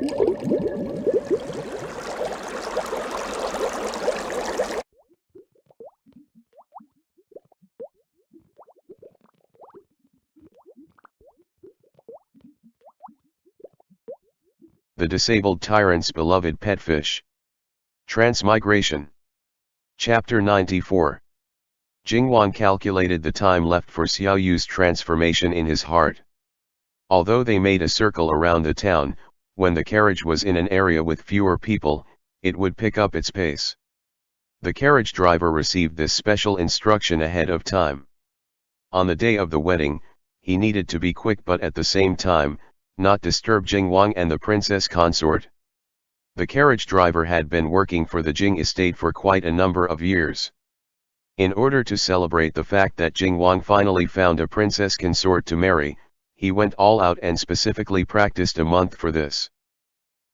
The disabled tyrant's beloved pet fish. Transmigration. Chapter 94. Jingwang calculated the time left for Xiaoyu's transformation in his heart. Although they made a circle around the town, when the carriage was in an area with fewer people, it would pick up its pace. The carriage driver received this special instruction ahead of time. On the day of the wedding, he needed to be quick but at the same time, not disturb Jingwang and the princess consort. The carriage driver had been working for the Jing estate for quite a number of years. In order to celebrate the fact that Jingwang finally found a princess consort to marry, he went all out and specifically practiced a month for this.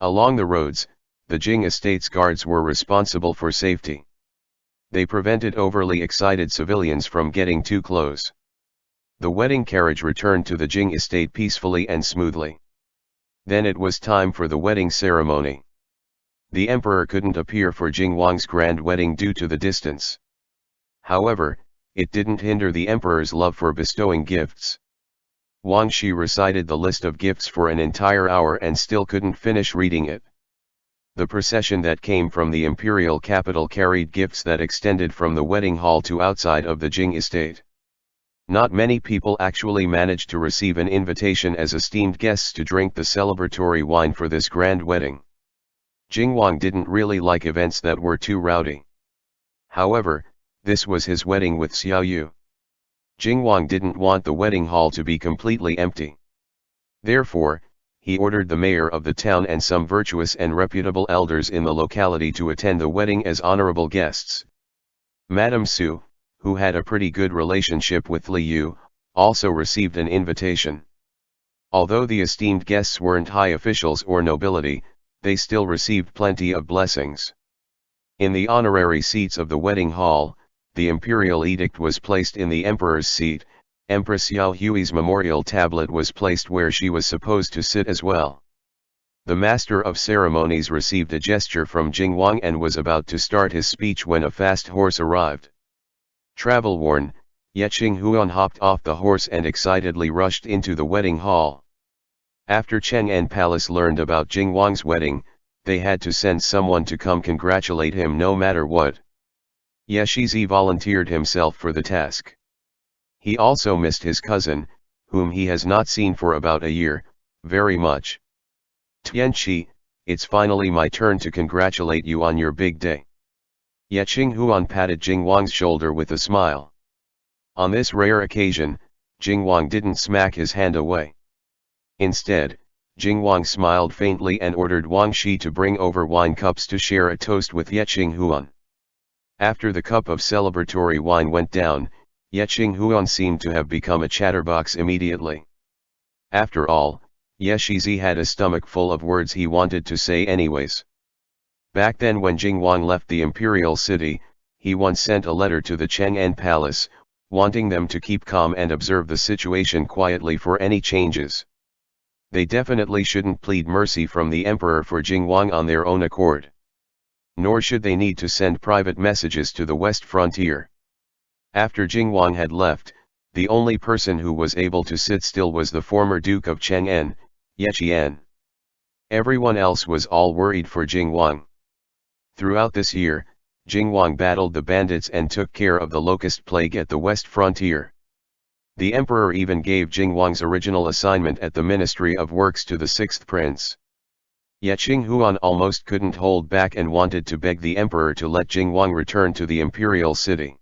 Along the roads, the Jing estate's guards were responsible for safety. They prevented overly excited civilians from getting too close. The wedding carriage returned to the Jing estate peacefully and smoothly. Then it was time for the wedding ceremony. The emperor couldn't appear for Jingwang's grand wedding due to the distance. However, it didn't hinder the emperor's love for bestowing gifts. Wang Shi recited the list of gifts for an entire hour and still couldn't finish reading it. The procession that came from the imperial capital carried gifts that extended from the wedding hall to outside of the Jing estate. Not many people actually managed to receive an invitation as esteemed guests to drink the celebratory wine for this grand wedding. Jingwang didn't really like events that were too rowdy. However, this was his wedding with Xiaoyu. Jingwang didn't want the wedding hall to be completely empty. Therefore, he ordered the mayor of the town and some virtuous and reputable elders in the locality to attend the wedding as honorable guests. Madame Su, who had a pretty good relationship with Li Yu, also received an invitation. Although the esteemed guests weren't high officials or nobility, they still received plenty of blessings. In the honorary seats of the wedding hall, the imperial edict was placed in the emperor's seat. Empress Xiao Hui's memorial tablet was placed where she was supposed to sit as well. The master of ceremonies received a gesture from Jingwang and was about to start his speech when a fast horse arrived. Travel-worn, Xuěshān hopped off the horse and excitedly rushed into the wedding hall. After Chang'an Palace learned about Jingwang's wedding, they had to send someone to come congratulate him no matter what. Xuěshān volunteered himself for the task. He also missed his cousin, whom he has not seen for about a year, very much. Tianqi, it's finally my turn to congratulate you on your big day. Xuěshān patted Jingwang's shoulder with a smile. On this rare occasion, Jingwang didn't smack his hand away. Instead, Jingwang smiled faintly and ordered Wang Shi to bring over wine cups to share a toast with Xuěshān. After the cup of celebratory wine went down, Xuěshān seemed to have become a chatterbox immediately. After all, Xuěshān had a stomach full of words he wanted to say anyways. Back then when Jingwang left the imperial city, he once sent a letter to the Chang'an Palace, wanting them to keep calm and observe the situation quietly for any changes. They definitely shouldn't plead mercy from the emperor for Jingwang on their own accord. Nor should they need to send private messages to the west frontier. After Jingwang had left, the only person who was able to sit still was the former Duke of Chang'an, Xuěshān. Everyone else was all worried for Jingwang. Throughout this year, Jingwang battled the bandits and took care of the locust plague at the west frontier. The emperor even gave Jingwang's original assignment at the Ministry of Works to the sixth prince. Xuěshān almost couldn't hold back and wanted to beg the emperor to let Jingwang return to the imperial city.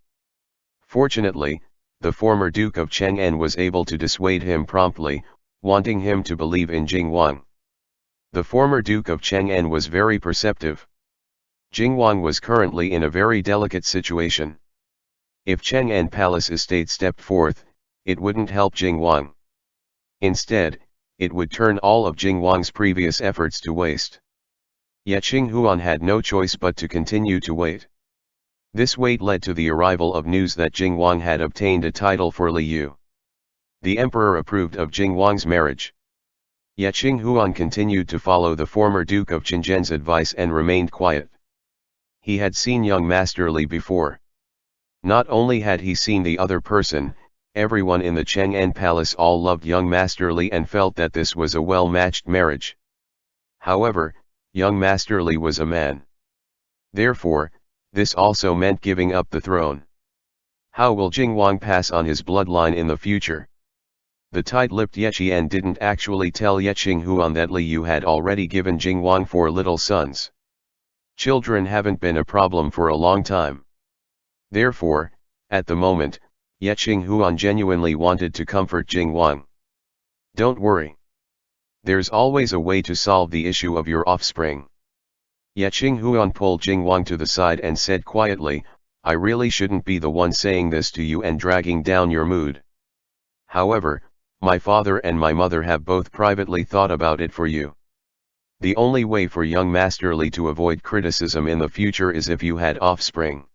Fortunately, the former Duke of Chang'an was able to dissuade him promptly, wanting him to believe in Jingwang. The former Duke of Chang'an was very perceptive. Jingwang was currently in a very delicate situation. If Chang'an Palace estate stepped forth, it wouldn't help Jingwang. Instead, it would turn all of Jingwang's previous efforts to waste. Xuěshān had no choice but to continue to wait. This wait led to the arrival of news that Jingwang had obtained a title for Li Yu. The emperor approved of Jingwang's marriage. Yet Xing Huan continued to follow the former Duke of Qingzhen's advice and remained quiet. He had seen young Master Li before. Not only had he seen the other person, everyone in the Chang'an Palace all loved young Master Li and felt that this was a well-matched marriage. However, young Master Li was a man. Therefore, this also meant giving up the throne. How will Jingwang pass on his bloodline in the future? The tight-lipped Yeqian didn't actually tell Yexing Huan that Li Yu had already given Jingwang 4 little sons. Children haven't been a problem for a long time. Therefore, at the moment, Yexing Huan genuinely wanted to comfort Jingwang. Don't worry. There's always a way to solve the issue of your offspring. Yexing Huan pulled Jingwang to the side and said quietly, I really shouldn't be the one saying this to you and dragging down your mood. However, my father and my mother have both privately thought about it for you. The only way for young Master Li to avoid criticism in the future is if you had offspring.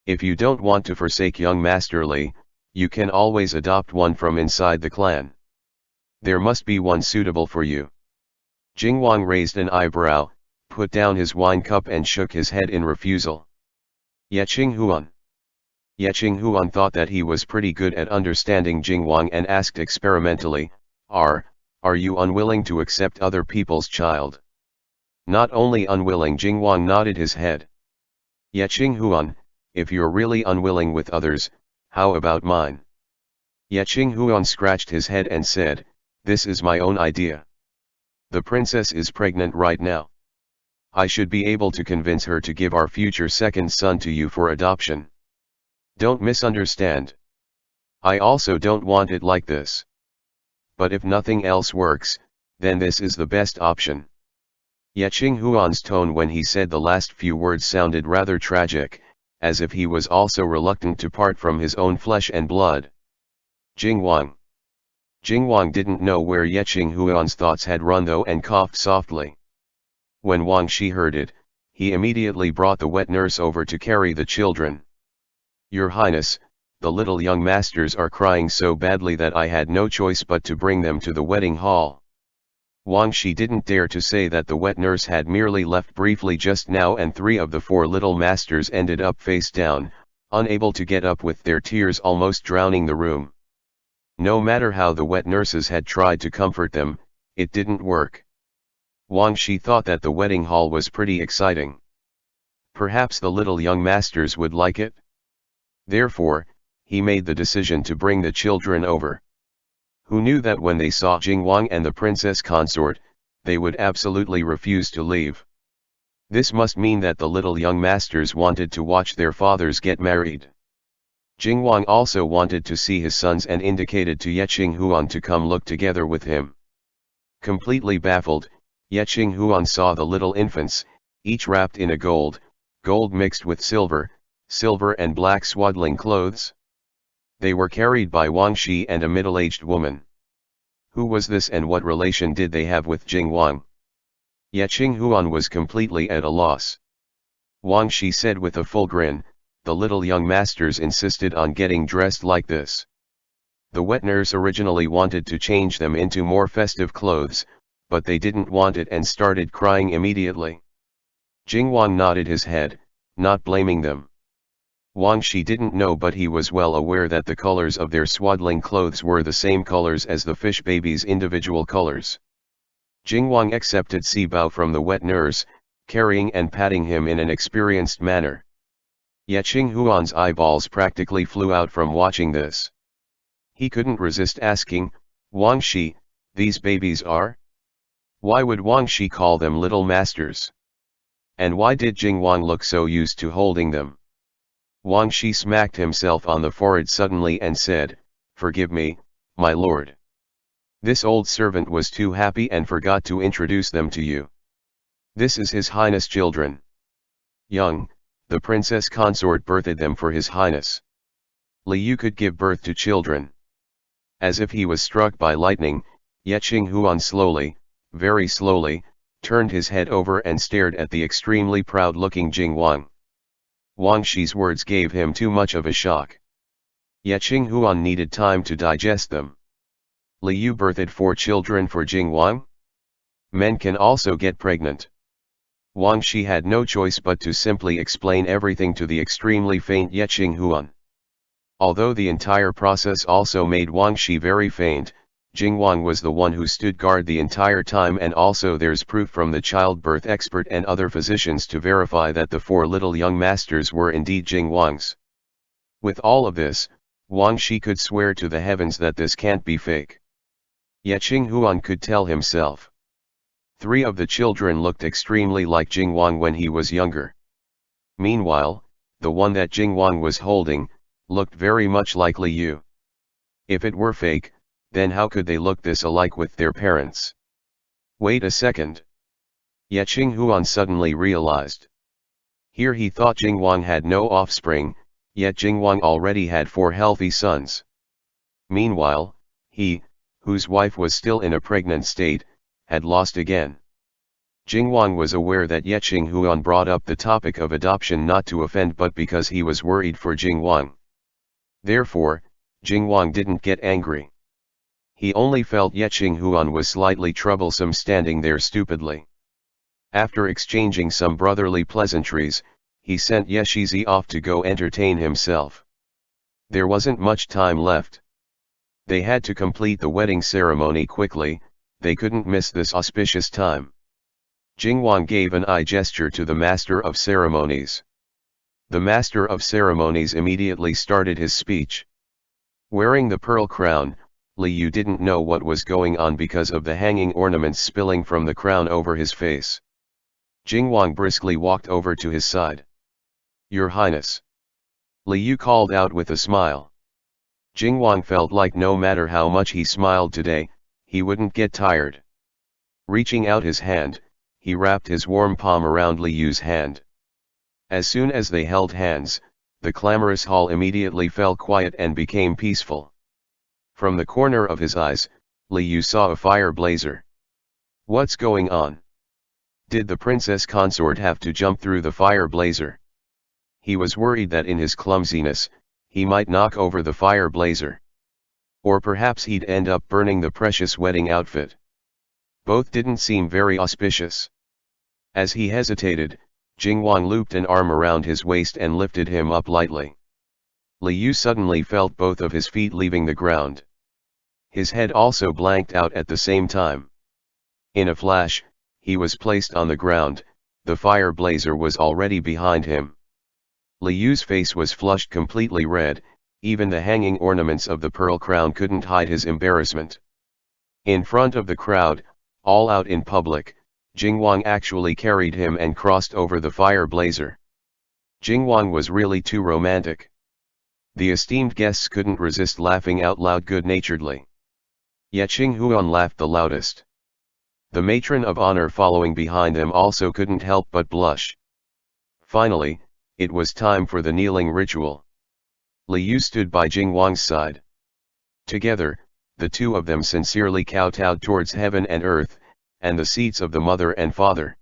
If you don't want to forsake young Master Li, you can always adopt one from inside the clan. There must be one suitable for you. Jingwang raised an eyebrow, put down his wine cup and shook his head in refusal. Yexing Huan. Yexing Huan thought that he was pretty good at understanding Jingwang and asked experimentally, Are you unwilling to accept other people's child? Not only unwilling, Jingwang nodded his head. Yexing Huan, if you're really unwilling with others, how about mine? Yexing Huan scratched his head and said, This is my own idea. The princess is pregnant right now. I should be able to convince her to give our future second son to you for adoption. Don't misunderstand. I also don't want it like this. But if nothing else works, then this is the best option. Yexing Huan's tone when he said the last few words sounded rather tragic, as if he was also reluctant to part from his own flesh and blood. Jingwang. Jingwang didn't know where Yexing Huan's thoughts had run though and coughed softly. When Wang Shi heard it, he immediately brought the wet nurse over to carry the children. Your Highness, the little young masters are crying so badly that I had no choice but to bring them to the wedding hall. Wang Shi didn't dare to say that the wet nurse had merely left briefly just now and 3 of the 4 little masters ended up face down, unable to get up with their tears almost drowning the room. No matter how the wet nurses had tried to comfort them, it didn't work. Wang Shi thought that the wedding hall was pretty exciting. Perhaps the little young masters would like it? Therefore, he made the decision to bring the children over. Who knew that when they saw Jingwang and the princess consort, they would absolutely refuse to leave. This must mean that the little young masters wanted to watch their fathers get married. Jingwang also wanted to see his sons and indicated to Yexing Huan to come look together with him. Completely baffled, Yexing Huan saw the little infants, each wrapped in a gold mixed with silver and black swaddling clothes. They were carried by Wang Shi and a middle-aged woman. Who was this and what relation did they have with Jingwang? Yexing Huan was completely at a loss. Wang Shi said with a full grin, the little young masters insisted on getting dressed like this. The wet nurse originally wanted to change them into more festive clothes, but they didn't want it and started crying immediately. Jingwang nodded his head, not blaming them. Wang Shi didn't know, but he was well aware that the colors of their swaddling clothes were the same colors as the fish baby's individual colors. Jingwang accepted Sibao from the wet nurse, carrying and patting him in an experienced manner. Yexing Huan's eyeballs practically flew out from watching this. He couldn't resist asking, Wang Shi, these babies are? Why would Wang Shi call them little masters? And why did Jingwang look so used to holding them? Wang Shi smacked himself on the forehead suddenly and said, Forgive me, my lord. This old servant was too happy and forgot to introduce them to you. This is His Highness' children. Young, the princess consort birthed them for His Highness. Li Yu could give birth to children. As if he was struck by lightning, Yexing Huan slowly, very slowly, turned his head over and stared at the extremely proud-looking Jingwang. Wang Shi's words gave him too much of a shock. Yexing Huan needed time to digest them. Li Yu birthed 4 children for Jing Wang. Men can also get pregnant. Wang Shi had no choice but to simply explain everything to the extremely faint Xuěshān. Although the entire process also made Wang Shi very faint, Jing Wang was the one who stood guard the entire time, and also there's proof from the childbirth expert and other physicians to verify that the 4 little young masters were indeed Jing Wang's. With all of this, Wang Shi could swear to the heavens that this can't be fake. Yet Xuěshān could tell himself. 3 of the children looked extremely like Jing Wang when he was younger. Meanwhile, the one that Jing Wang was holding, looked very much like Li Yu. If it were fake, then how could they look this alike with their parents? Wait a second. Yet Xuěshān suddenly realized. Here he thought Jing Wang had no offspring, yet Jing Wang already had 4 healthy sons. Meanwhile, he, whose wife was still in a pregnant state, had lost again. Jing Wang was aware that Xuěshān brought up the topic of adoption not to offend but because he was worried for Jing Wang. Therefore, Jing Wang didn't get angry. He only felt Xuěshān was slightly troublesome standing there stupidly. After exchanging some brotherly pleasantries, he sent Xuěshān off to go entertain himself. There wasn't much time left. They had to complete the wedding ceremony quickly, they couldn't miss this auspicious time. Jing Wang gave an eye gesture to the master of ceremonies. The master of ceremonies immediately started his speech. Wearing the pearl crown, Li Yu didn't know what was going on because of the hanging ornaments spilling from the crown over his face. Jing Wang briskly walked over to his side. "Your Highness." Li Yu called out with a smile. Jing Wang felt like no matter how much he smiled today, he wouldn't get tired. Reaching out his hand, he wrapped his warm palm around Li Yu's hand. As soon as they held hands, the clamorous hall immediately fell quiet and became peaceful. From the corner of his eyes, Li Yu saw a fire blazer. What's going on? Did the princess consort have to jump through the fire blazer? He was worried that in his clumsiness, he might knock over the fire blazer. Or perhaps he'd end up burning the precious wedding outfit. Both didn't seem very auspicious. As he hesitated, Jing Wang looped an arm around his waist and lifted him up lightly. Li Yu suddenly felt both of his feet leaving the ground. His head also blanked out at the same time. In a flash, he was placed on the ground, the fire blazer was already behind him. Li Yu's face was flushed completely red, even the hanging ornaments of the pearl crown couldn't hide his embarrassment. In front of the crowd, all out in public, Jing Wang actually carried him and crossed over the fire blazer. Jing Wang was really too romantic. The esteemed guests couldn't resist laughing out loud good-naturedly. Yet Xuěshān laughed the loudest. The matron of honor following behind them also couldn't help but blush. Finally, it was time for the kneeling ritual. Li Yu stood by Jing Wang's side. Together, the two of them sincerely kowtowed towards heaven and earth, and the seats of the mother and father.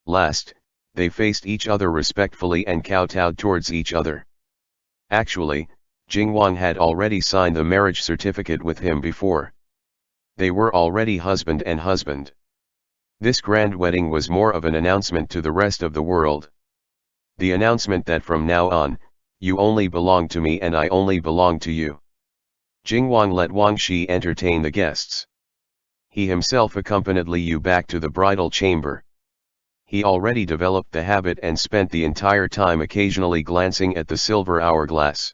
Last, they faced each other respectfully and kowtowed towards each other. Actually, Jing Wang had already signed the marriage certificate with him before. They were already husband and husband. This grand wedding was more of an announcement to the rest of the world. The announcement that from now on, you only belong to me and I only belong to you. Jing Wang let Wang Shi entertain the guests. He himself accompanied Li Yu back to the bridal chamber. He already developed the habit and spent the entire time occasionally glancing at the silver hourglass.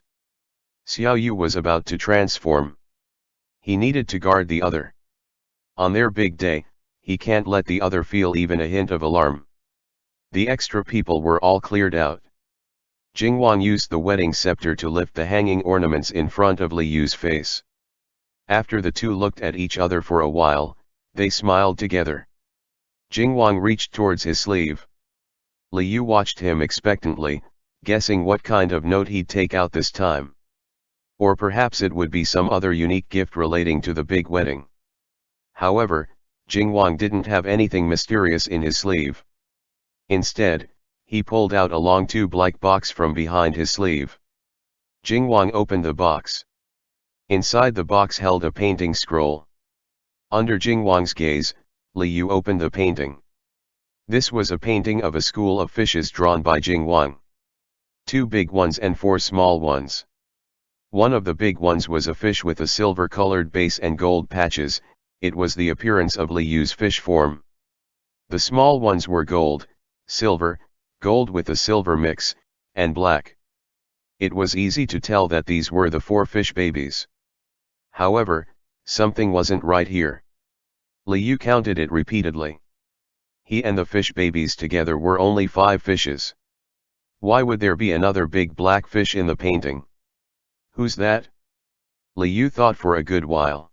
Xiao Yu was about to transform. He needed to guard the other. On their big day, he can't let the other feel even a hint of alarm. The extra people were all cleared out. Jing Wang used the wedding scepter to lift the hanging ornaments in front of Li Yu's face. After the two looked at each other for a while, they smiled together. Jing Wang reached towards his sleeve. Li Yu watched him expectantly, guessing what kind of note he'd take out this time. Or perhaps it would be some other unique gift relating to the big wedding. However, Jing Wang didn't have anything mysterious in his sleeve. Instead, he pulled out a long tube-like box from behind his sleeve. Jing Wang opened the box. Inside the box held a painting scroll. Under Jingwang's gaze, Li Yu opened the painting. This was a painting of a school of fishes drawn by Jingwang. 2 big ones and 4 small ones. One of the big ones was a fish with a silver-colored base and gold patches. It was the appearance of Li Yu's fish form. The small ones were gold, silver, gold with a silver mix, and black. It was easy to tell that these were the 4 fish babies. However, something wasn't right here. Li Yu counted it repeatedly. He and the fish babies together were only 5 fishes. Why would there be another big black fish in the painting? Who's that? Li Yu thought for a good while.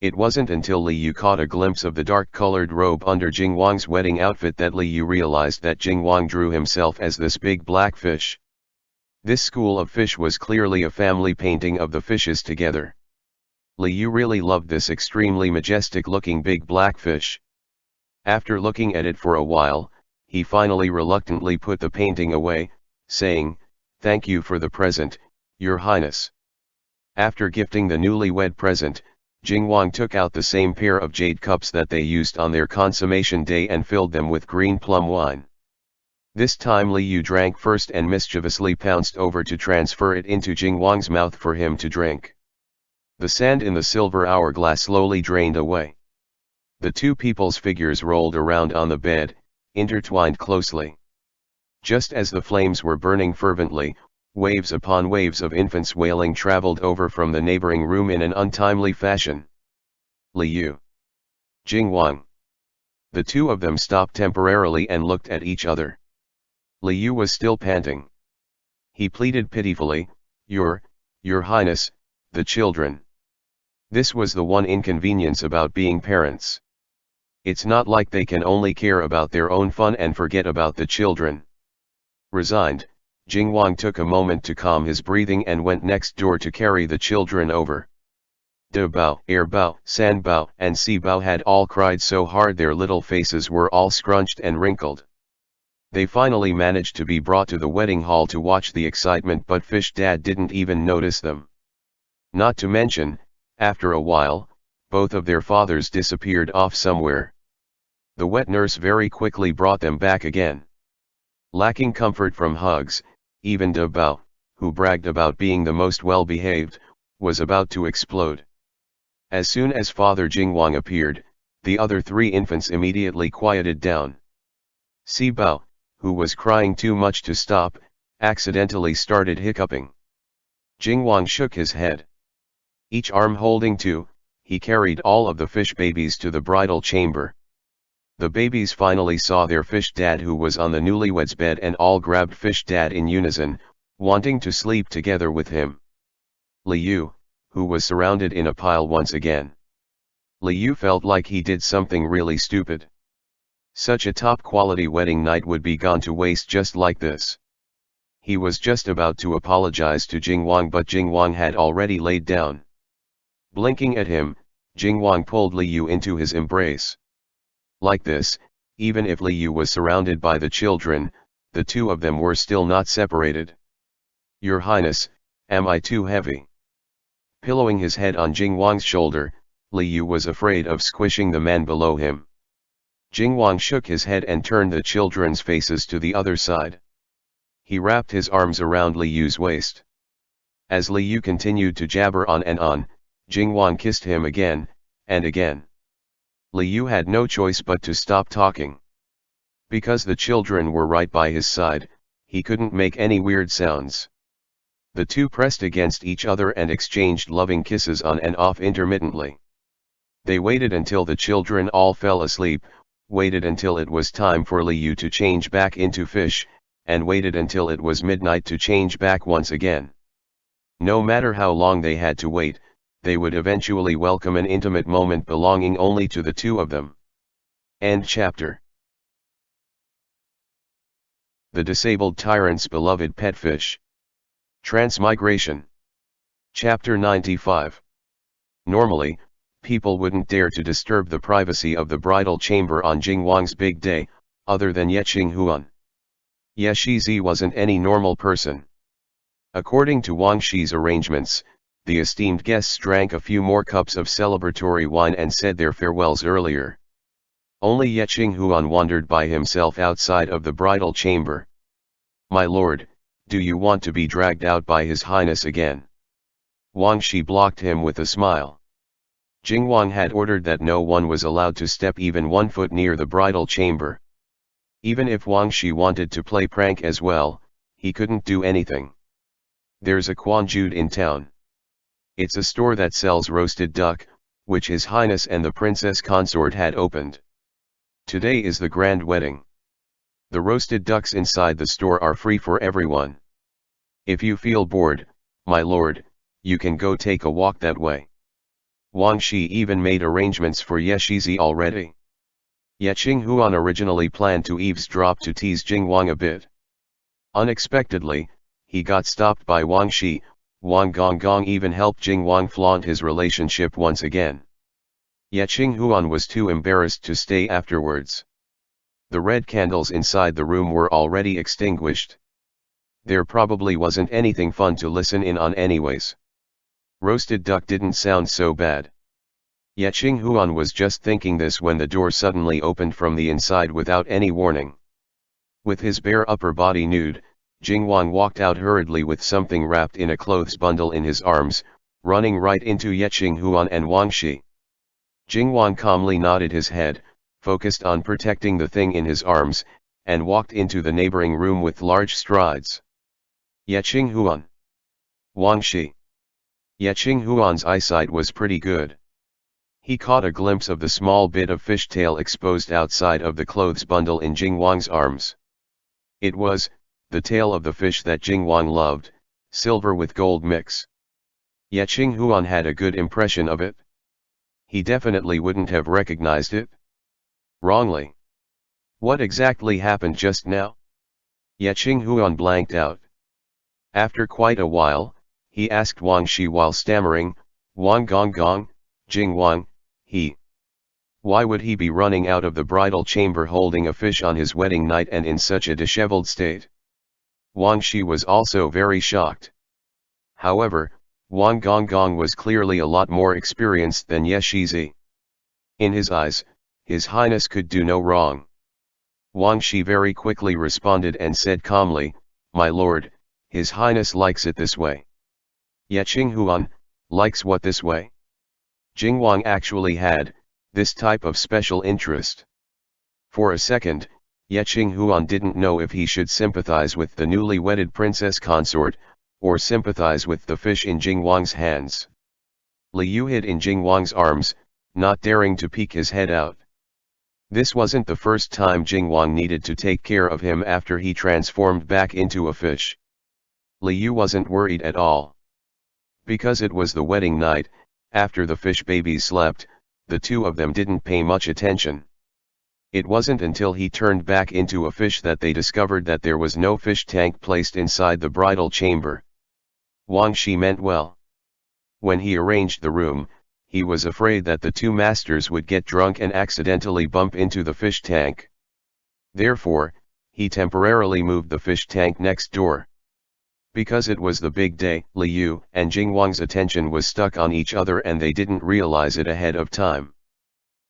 It wasn't until Li Yu caught a glimpse of the dark-colored robe under Jingwang's wedding outfit that Li Yu realized that Jingwang drew himself as this big black fish. This school of fish was clearly a family painting of the fishes together. Li Yu really loved this extremely majestic-looking big black fish. After looking at it for a while, he finally reluctantly put the painting away, saying, "Thank you for the present, Your Highness." After gifting the newlywed present, Jingwang took out the same pair of jade cups that they used on their consummation day and filled them with green plum wine. This time Li Yu drank first and mischievously pounced over to transfer it into Jingwang's mouth for him to drink. The sand in the silver hourglass slowly drained away. The 2 people's figures rolled around on the bed, intertwined closely. Just as the flames were burning fervently, waves upon waves of infants wailing traveled over from the neighboring room in an untimely fashion. Li Yu. Jingwang. The 2 of them stopped temporarily and looked at each other. Li Yu was still panting. He pleaded pitifully, Your Highness, the children." This was the one inconvenience about being parents. It's not like they can only care about their own fun and forget about the children. Resigned, Jingwang took a moment to calm his breathing and went next door to carry the children over. De Bao, Air Bao, San Bao, and Si Bao had all cried so hard their little faces were all scrunched and wrinkled. They finally managed to be brought to the wedding hall to watch the excitement, but Fish Dad didn't even notice them. Not to mention, after a while, both of their fathers disappeared off somewhere. The wet nurse very quickly brought them back again. Lacking comfort from hugs, even De Bao, who bragged about being the most well-behaved, was about to explode. As soon as Father Jingwang appeared, the other 3 infants immediately quieted down. Si Bao, who was crying too much to stop, accidentally started hiccuping. Jingwang shook his head. Each arm holding 2, he carried all of the fish babies to the bridal chamber. The babies finally saw their Fish Dad, who was on the newlywed's bed, and all grabbed Fish Dad in unison, wanting to sleep together with him. Li Yu, who was surrounded in a pile once again. Li Yu felt like he did something really stupid. Such a top-quality wedding night would be gone to waste just like this. He was just about to apologize to Jingwang, but Jingwang had already laid down. Blinking at him, Jingwang pulled Li Yu into his embrace. Like this, even if Li Yu was surrounded by the children, the 2 of them were still not separated. "Your Highness, am I too heavy?" Pillowing his head on Jingwang's shoulder, Li Yu was afraid of squishing the man below him. Jingwang shook his head and turned the children's faces to the other side. He wrapped his arms around Li Yu's waist. As Li Yu continued to jabber on and on, Jingwang kissed him again, and again. Li Yu had no choice but to stop talking. Because the children were right by his side, he couldn't make any weird sounds. The 2 pressed against each other and exchanged loving kisses on and off intermittently. They waited until the children all fell asleep, waited until it was time for Li Yu to change back into fish, and waited until it was midnight to change back once again. No matter how long they had to wait, they would eventually welcome an intimate moment belonging only to the 2 of them. End chapter. The disabled tyrant's beloved pet fish. Transmigration. Chapter 95. Normally, people wouldn't dare to disturb the privacy of the bridal chamber on Jingwang's big day, other than Ye Xinghuan. Ye Shizi wasn't any normal person. According to Wang Shi's arrangements, the esteemed guests drank a few more cups of celebratory wine and said their farewells earlier. Only Xuěshān wandered by himself outside of the bridal chamber. "My lord, do you want to be dragged out by His Highness again?" Wang Shi blocked him with a smile. Jingwang had ordered that no one was allowed to step even 1 foot near the bridal chamber. Even if Wang Shi wanted to play prank as well, he couldn't do anything. "There's a Quanjude in town. It's a store that sells roasted duck, which His Highness and the princess consort had opened. Today is the grand wedding. The roasted ducks inside the store are free for everyone. If you feel bored, my lord, you can go take a walk that way." Wang Shi even made arrangements for Xuěshān already. Xuěshān originally planned to eavesdrop to tease Jingwang a bit. Unexpectedly, he got stopped by Wang Shi. Wang Gonggong even helped Jingwang flaunt his relationship once again. Xuěshān was too embarrassed to stay afterwards. The red candles inside the room were already extinguished. There probably wasn't anything fun to listen in on anyways. Roasted duck didn't sound so bad. Xuěshān was just thinking this when the door suddenly opened from the inside without any warning. With his bare upper body nude, Jingwang walked out hurriedly with something wrapped in a clothes bundle in his arms, running right into Xuěshān and Wang Shi. Jingwang calmly nodded his head, focused on protecting the thing in his arms, and walked into the neighboring room with large strides. Xuěshān. Wang Shi. Xuěshān's eyesight was pretty good. He caught a glimpse of the small bit of fishtail exposed outside of the clothes bundle in Jingwang's arms. It was the tail of the fish that Jingwang loved, silver with gold mix. Xuěshān had a good impression of it. He definitely wouldn't have recognized it. Wrongly. What exactly happened just now? Xuěshān blanked out. After quite a while, he asked Wang Shi while stammering, "Wang Gonggong, Jingwang, he. Why would he be running out of the bridal chamber holding a fish on his wedding night and in such a disheveled state?" Wang Shi was also very shocked. However, Wang Gonggong was clearly a lot more experienced than Xuěshān. In his eyes, His Highness could do no wrong. Wang Shi very quickly responded and said calmly, "My lord, His Highness likes it this way." Xuěshān, likes what this way? Jingwang actually had this type of special interest. For a second, Xuěshān didn't know if he should sympathize with the newly wedded princess consort, or sympathize with the fish in Jingwang's hands. Liu hid in Jingwang's arms, not daring to peek his head out. This wasn't the first time Jingwang needed to take care of him after he transformed back into a fish. Liu wasn't worried at all. Because it was the wedding night, after the fish babies slept, the two of them didn't pay much attention. It wasn't until he turned back into a fish that they discovered that there was no fish tank placed inside the bridal chamber. Wang Shi meant well. When he arranged the room, he was afraid that the two masters would get drunk and accidentally bump into the fish tank. Therefore, he temporarily moved the fish tank next door. Because it was the big day, Liu and Jingwang's attention was stuck on each other and they didn't realize it ahead of time.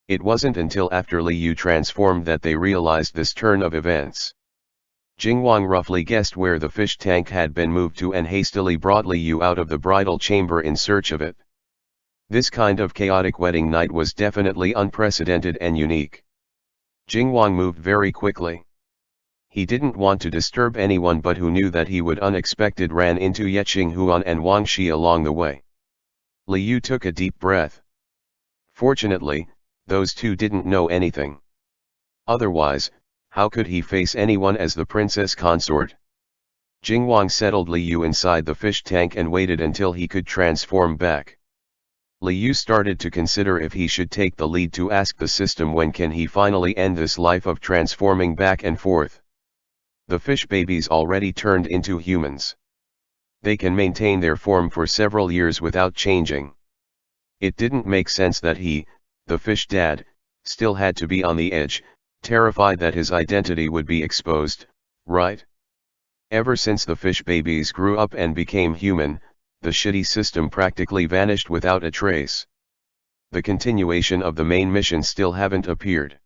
It wasn't until after Liu transformed that they realized this turn of events. Jingwang roughly guessed where the fish tank had been moved to and hastily brought Liu out of the bridal chamber in search of it. This kind of chaotic wedding night was definitely unprecedented and unique. Jingwang moved very quickly. He didn't want to disturb anyone but who knew that he would unexpected ran into Xuěshān and Wang Shi along the way. Liu took a deep breath. Fortunately, those two didn't know anything. Otherwise, how could he face anyone as the princess consort? Jingwang settled Liu inside the fish tank and waited until he could transform back. Liu started to consider if he should take the lead to ask the system when can he finally end this life of transforming back and forth. The fish babies already turned into humans. They can maintain their form for several years without changing. It didn't make sense that he, the fish dad, still had to be on the edge, terrified that his identity would be exposed, right? Ever since the fish babies grew up and became human, the shitty system practically vanished without a trace. The continuation of the main mission still haven't appeared.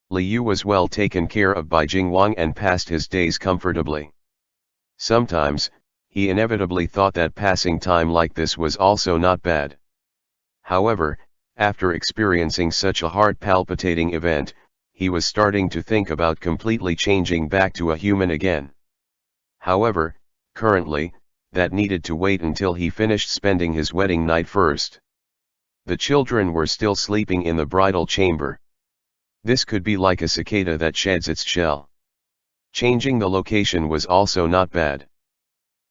Liu was well taken care of by Jingwang and passed his days comfortably. Sometimes, he inevitably thought that passing time like this was also not bad. However, after experiencing such a heart-palpitating event, he was starting to think about completely changing back to a human again. However, currently, that needed to wait until he finished spending his wedding night first. The children were still sleeping in the bridal chamber. This could be like a cicada that sheds its shell. Changing the location was also not bad.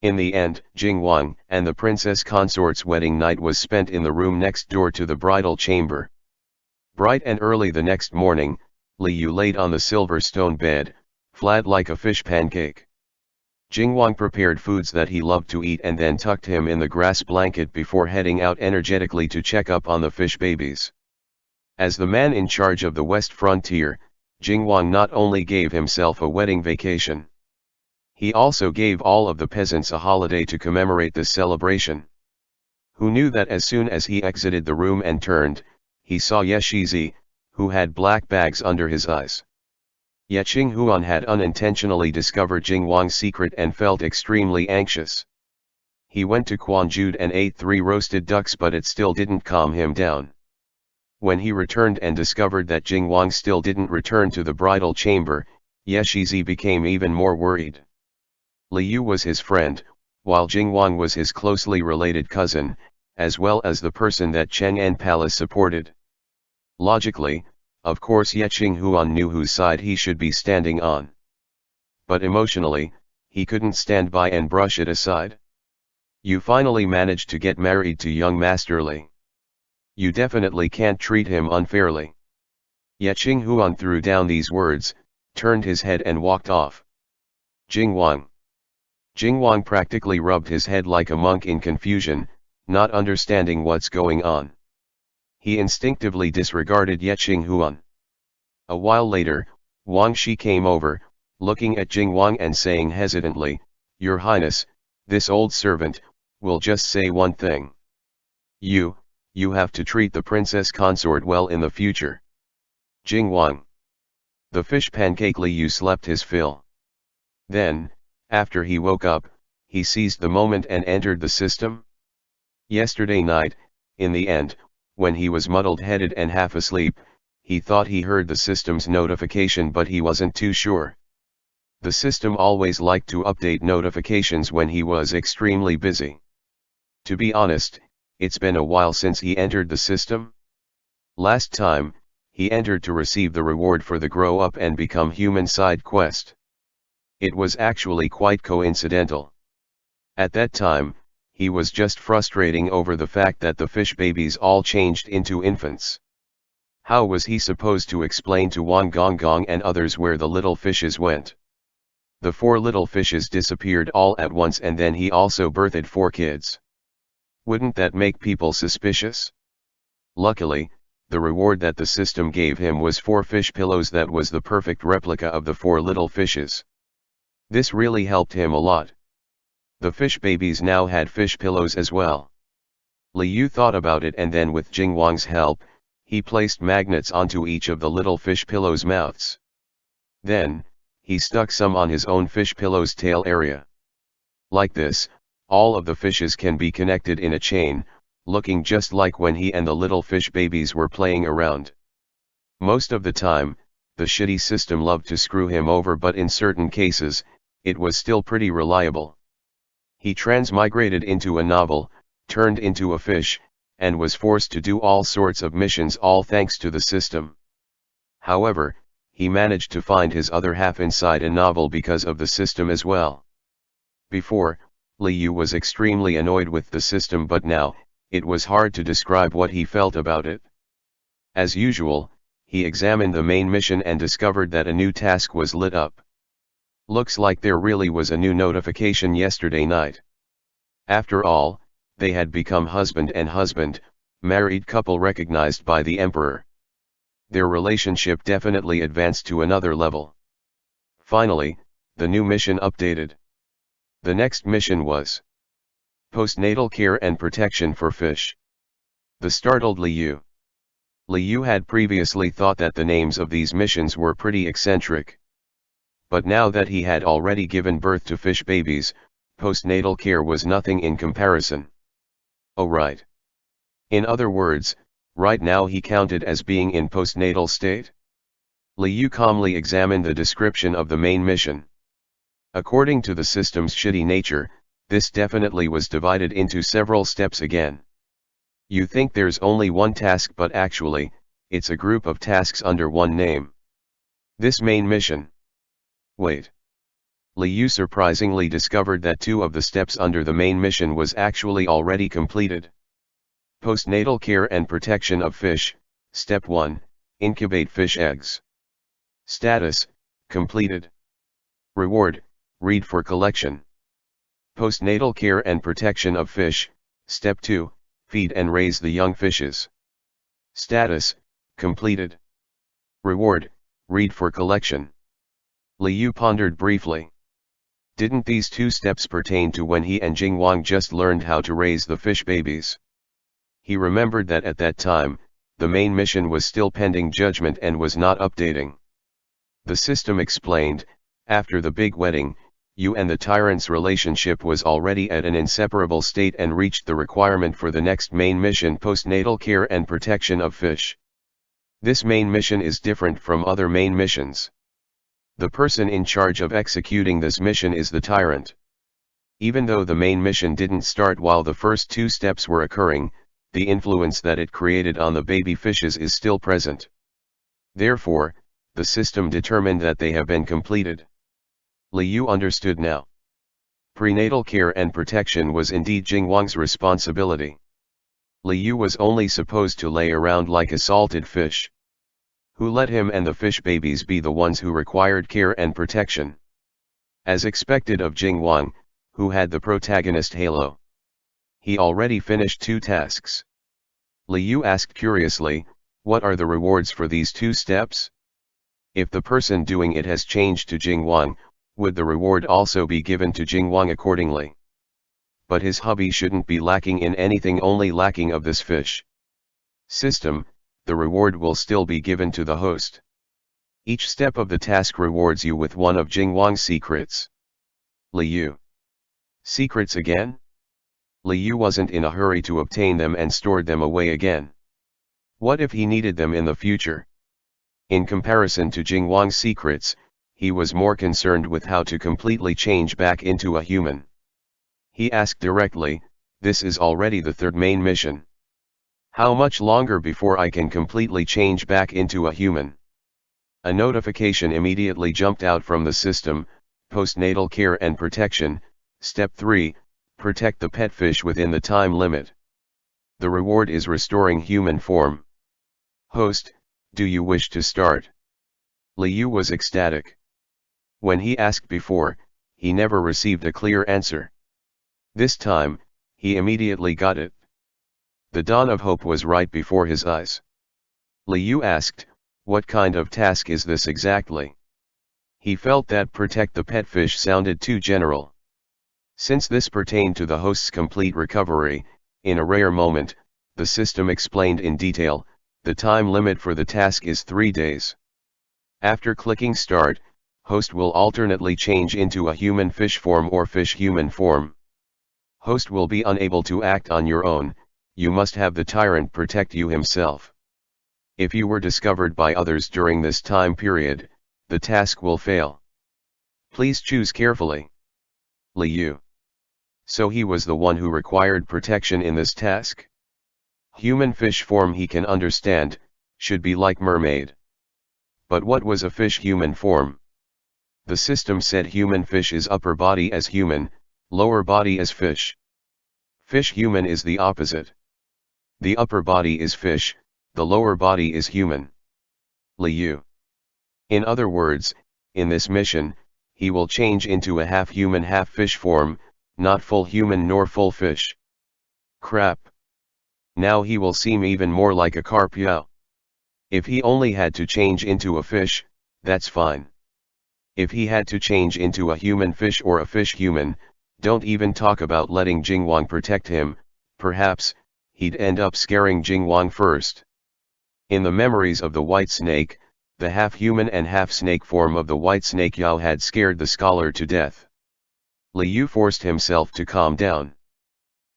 In the end, Jingwang and the princess consort's wedding night was spent in the room next door to the bridal chamber. Bright and early the next morning, Liu laid on the silver stone bed, flat like a fish pancake. Jingwang prepared foods that he loved to eat and then tucked him in the grass blanket before heading out energetically to check up on the fish babies. As the man in charge of the West Frontier, Jingwang not only gave himself a wedding vacation. He also gave all of the peasants a holiday to commemorate this celebration. Who knew that as soon as he exited the room and turned, he saw Xuěshān, who had black bags under his eyes. Yet Xuěshān had unintentionally discovered Jingwang's secret and felt extremely anxious. He went to Quanjude and ate 3 roasted ducks, but it still didn't calm him down. When he returned and discovered that Jingwang still didn't return to the bridal chamber, Xuěshān became even more worried. Liu was his friend, while Jingwang was his closely related cousin, as well as the person that Chang'an Palace supported. Logically, of course Xuěshān knew whose side he should be standing on. But emotionally, he couldn't stand by and brush it aside. You finally managed to get married to young Master Li. You definitely can't treat him unfairly. Xuěshān threw down these words, turned his head and walked off. Jingwang practically rubbed his head like a monk in confusion, not understanding what's going on. He instinctively disregarded Xuěshān. A while later, Wang Shi came over, looking at Jingwang and saying hesitantly, "Your Highness, this old servant, will just say one thing. You have to treat the princess consort well in the future." Jingwang. The fish pancake Liu slept his fill. Then, after he woke up, he seized the moment and entered the system. Yesterday night, in the end, when he was muddled-headed and half asleep, he thought he heard the system's notification, but he wasn't too sure. The system always liked to update notifications when he was extremely busy. To be honest, it's been a while since he entered the system. Last time, he entered to receive the reward for the Grow Up and Become Human side quest. It was actually quite coincidental. At that time, he was just frustrating over the fact that the fish babies all changed into infants. How was he supposed to explain to Wang Gonggong and others where the little fishes went? The 4 little fishes disappeared all at once, and then he also birthed 4 kids. Wouldn't that make people suspicious? Luckily, the reward that the system gave him was 4 fish pillows that was the perfect replica of the 4 little fishes. This really helped him a lot. The fish babies now had fish pillows as well. Liu thought about it, and then with Jingwang's help, he placed magnets onto each of the little fish pillows' mouths. Then, he stuck some on his own fish pillow's tail area. Like this, all of the fishes can be connected in a chain, looking just like when he and the little fish babies were playing around. Most of the time, the shitty system loved to screw him over, but in certain cases, it was still pretty reliable. He transmigrated into a novel, turned into a fish, and was forced to do all sorts of missions, all thanks to the system. However, he managed to find his other half inside a novel because of the system as well. Before, Liu was extremely annoyed with the system, but now, it was hard to describe what he felt about it. As usual, he examined the main mission and discovered that a new task was lit up. Looks like there really was a new notification yesterday night. After all, they had become husband and husband, married couple recognized by the emperor. Their relationship definitely advanced to another level. Finally, the new mission updated. The next mission was Postnatal care and protection for fish. The startled Liu. Liu had previously thought that the names of these missions were pretty eccentric. But now that he had already given birth to fish babies, postnatal care was nothing in comparison. Oh right. In other words, right now he counted as being in postnatal state? Liu calmly examined the description of the main mission. According to the system's shitty nature, this definitely was divided into several steps again. You think there's only one task, but actually, it's a group of tasks under one name. This main mission. Wait. Liu surprisingly discovered that 2 of the steps under the main mission was actually already completed. Postnatal care and protection of fish, Step 1, incubate fish eggs. Status, completed. Reward, read for collection. Postnatal care and protection of fish, Step 2, feed and raise the young fishes. Status, completed. Reward, read for collection. Liu pondered briefly. Didn't these 2 steps pertain to when he and Jingwang just learned how to raise the fish babies? He remembered that at that time, the main mission was still pending judgment and was not updating. The system explained, after the big wedding, you and the Tyrant's relationship was already at an inseparable state and reached the requirement for the next main mission, postnatal care and protection of fish. This main mission is different from other main missions. The person in charge of executing this mission is the Tyrant. Even though the main mission didn't start while the first 2 steps were occurring, the influence that it created on the baby fishes is still present. Therefore, the system determined that they have been completed. Liu understood now. Prenatal care and protection was indeed Jingwang's responsibility. Liu was only supposed to lay around like a salted fish. Who let him and the fish babies be the ones who required care and protection? As expected of Jingwang, who had the protagonist halo. He already finished 2 tasks. Liu asked curiously, what are the rewards for these 2 steps? If the person doing it has changed to Jingwang, would the reward also be given to Jingwang accordingly? But his hubby shouldn't be lacking in anything, only lacking of this fish. System, the reward will still be given to the host. Each step of the task rewards you with one of Jingwang's secrets. Liu. Secrets again? Liu wasn't in a hurry to obtain them and stored them away again. What if he needed them in the future? In comparison to Jingwang's secrets, he was more concerned with how to completely change back into a human. He asked directly, this is already the 3rd main mission. How much longer before I can completely change back into a human? A notification immediately jumped out from the system, postnatal care and protection, Step 3, protect the pet fish within the time limit. The reward is restoring human form. Host, do you wish to start? Liu was ecstatic. When he asked before, he never received a clear answer. This time, he immediately got it. The dawn of hope was right before his eyes. Liu asked, what kind of task is this exactly? He felt that protect the pet fish sounded too general. Since this pertained to the host's complete recovery, in a rare moment, the system explained in detail, the time limit for the task is 3 days. After clicking start, host will alternately change into a human fish form or fish human form. Host will be unable to act on your own, you must have the Tyrant protect you himself. If you were discovered by others during this time period, the task will fail. Please choose carefully. Liu. So he was the one who required protection in this task? Human fish form he can understand, should be like mermaid. But what was a fish human form? The system said human fish is upper body as human, lower body as fish. Fish human is the opposite. The upper body is fish, the lower body is human. Liu. In other words, in this mission, he will change into a half human half fish form, not full human nor full fish. Crap. Now he will seem even more like a carp. If he only had to change into a fish, that's fine. If he had to change into a human fish or a fish human, Don't even talk about letting Jingwang protect him, perhaps, he'd end up scaring Jingwang first. In the memories of the white snake, the half-human and half-snake form of the white snake Yao had scared the scholar to death. Li Yu forced himself to calm down.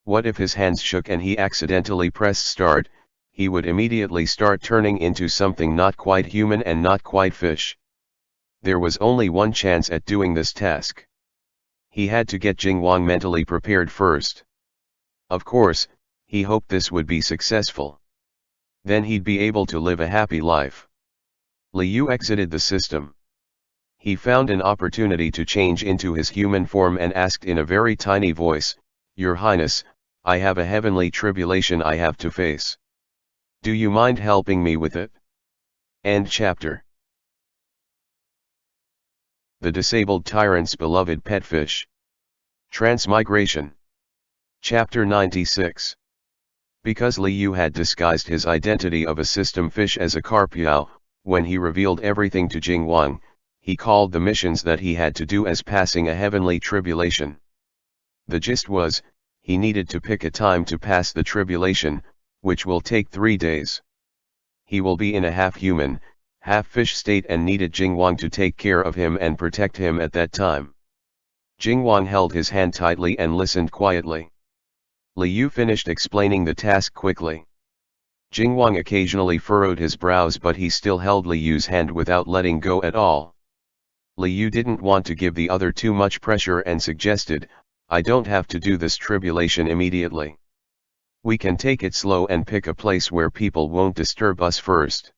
What if his hands shook and he accidentally pressed start? He would immediately start turning into something not quite human and not quite fish. There was only one chance at doing this task. He had to get Jingwang mentally prepared first. Of course, he hoped this would be successful. Then he'd be able to live a happy life. Li Yu exited the system. He found an opportunity to change into his human form and asked in a very tiny voice, "Your Highness, I have a heavenly tribulation I have to face. Do you mind helping me with it?" End chapter. The disabled tyrant's beloved pet fish. Transmigration. Chapter 96. Because Li Yu had disguised his identity of a system fish as a carp Yao, when he revealed everything to Jingwang, he called the missions that he had to do as passing a heavenly tribulation. The gist was, he needed to pick a time to pass the tribulation, which will take 3 days. He will be in a half-human, half-fish state and needed Jingwang to take care of him and protect him at that time. Jingwang held his hand tightly and listened quietly. Li Yu finished explaining the task quickly. Jingwang occasionally furrowed his brows, but he still held Li Yu's hand without letting go at all. Li Yu didn't want to give the other too much pressure and suggested, "I don't have to do this tribulation immediately. We can take it slow and pick a place where people won't disturb us first.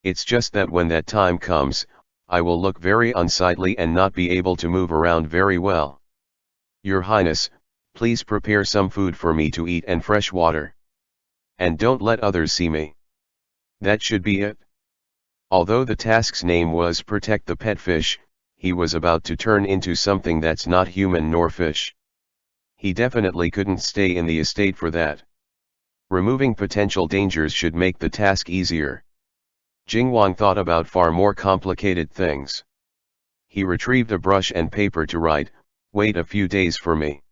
It's just that when that time comes, I will look very unsightly and not be able to move around very well. Your Highness, please prepare some food for me to eat and fresh water. And don't let others see me." That should be it. Although the task's name was Protect the Pet Fish, he was about to turn into something that's not human nor fish. He definitely couldn't stay in the estate for that. Removing potential dangers should make the task easier. Jingwang thought about far more complicated things. He retrieved a brush and paper to write, "Wait a few days for me.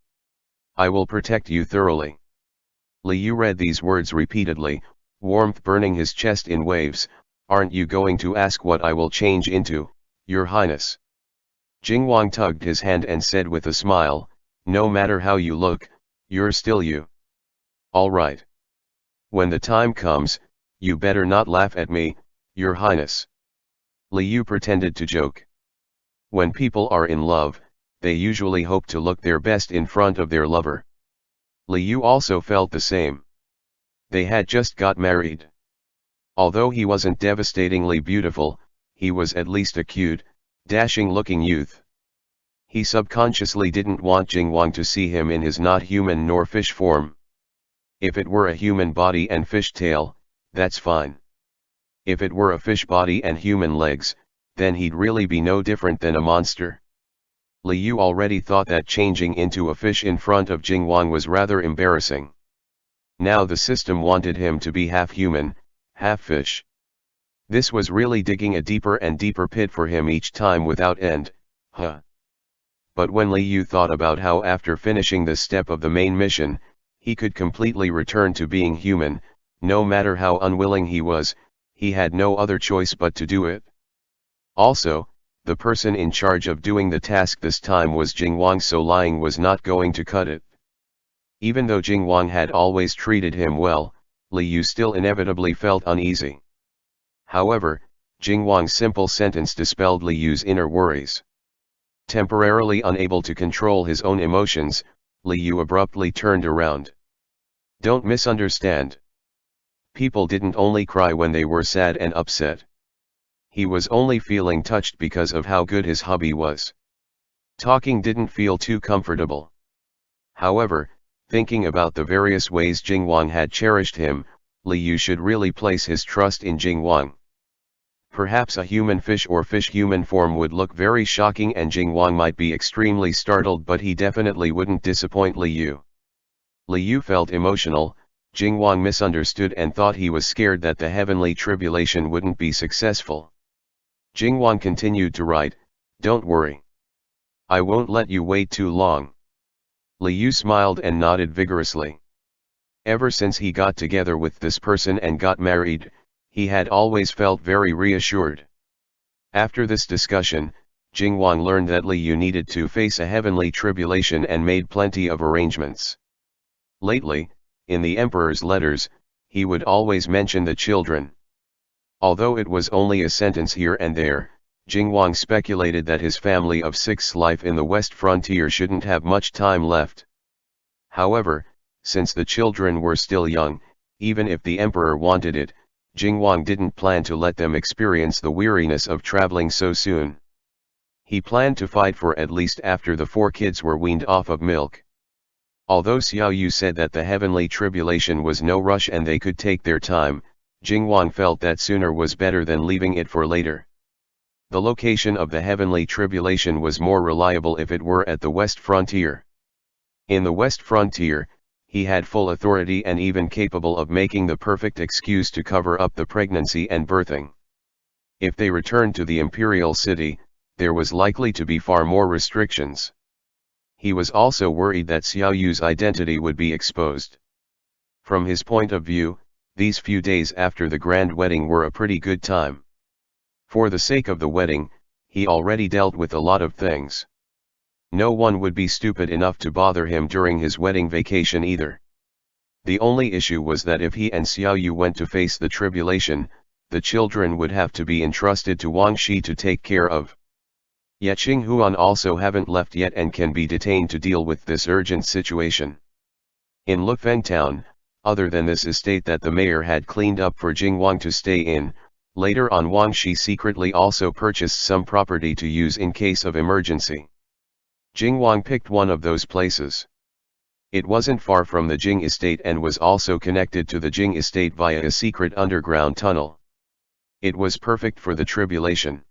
I will protect you thoroughly." Li Yu read these words repeatedly, warmth burning his chest in waves. "Aren't you going to ask what I will change into, Your Highness?" Jingwang tugged his hand and said with a smile, "No matter how you look, you're still you. All right. When the time comes, you better not laugh at me, Your Highness." Li Yu pretended to joke. When people are in love, they usually hope to look their best in front of their lover. Li Yu also felt the same. They had just got married. Although he wasn't devastatingly beautiful, he was at least a cute, dashing-looking youth. He subconsciously didn't want Jingwang to see him in his not human nor fish form. If it were a human body and fish tail, that's fine. If it were a fish body and human legs, then he'd really be no different than a monster. Li Yu already thought that changing into a fish in front of Jingwang was rather embarrassing. Now the system wanted him to be half human, half fish. This was really digging a deeper and deeper pit for him each time without end. But when Li Yu thought about how after finishing this step of the main mission, he could completely return to being human, no matter how unwilling he was, he had no other choice but to do it. Also, the person in charge of doing the task this time was Jingwang, so lying was not going to cut it. Even though Jingwang had always treated him well, Li Yu still inevitably felt uneasy. However, Jingwang's simple sentence dispelled Li Yu's inner worries. Temporarily unable to control his own emotions, Li Yu abruptly turned around. Don't misunderstand. People didn't only cry when they were sad and upset. He was only feeling touched because of how good his hubby was. Talking didn't feel too comfortable. However, thinking about the various ways Jingwang had cherished him, Li Yu should really place his trust in Jingwang. Perhaps a human fish or fish-human form would look very shocking and Jingwang might be extremely startled, but he definitely wouldn't disappoint Li Yu. Li Yu felt emotional. Jingwang misunderstood and thought he was scared that the heavenly tribulation wouldn't be successful. Jingwang continued to write, "Don't worry. I won't let you wait too long. Liu smiled and nodded vigorously. Ever since he got together with this person and got married, he had always felt very reassured. After this discussion, Jingwang learned that Liu needed to face a heavenly tribulation and made plenty of arrangements. Lately, in the emperor's letters, he would always mention the children. Although it was only a sentence here and there, Jingwang speculated that his family of 6 life in the west frontier shouldn't have much time left. However, since the children were still young, even if the emperor wanted it, Jingwang didn't plan to let them experience the weariness of traveling so soon. He planned to fight for at least after the 4 kids were weaned off of milk. Although Xiao Yu said that the heavenly tribulation was no rush and they could take their time, Jingwang felt that sooner was better than leaving it for later. The location of the heavenly tribulation was more reliable if it were at the west frontier. In the west frontier, he had full authority and even capable of making the perfect excuse to cover up the pregnancy and birthing. If they returned to the imperial city, there was likely to be far more restrictions. He was also worried that Xiao Yu's identity would be exposed. From his point of view, these few days after the grand wedding were a pretty good time. For the sake of the wedding, he already dealt with a lot of things. No one would be stupid enough to bother him during his wedding vacation either. The only issue was that if he and Xiao Yu went to face the tribulation, the children would have to be entrusted to Wang Shi to take care of. Yet Xinghuan also haven't left yet and can be detained to deal with this urgent situation. In Lufeng town, other than this estate that the mayor had cleaned up for Jingwang to stay in, later on Wang Shi secretly also purchased some property to use in case of emergency. Jingwang picked one of those places. It wasn't far from the Jing estate and was also connected to the Jing estate via a secret underground tunnel. It was perfect for the tribulation.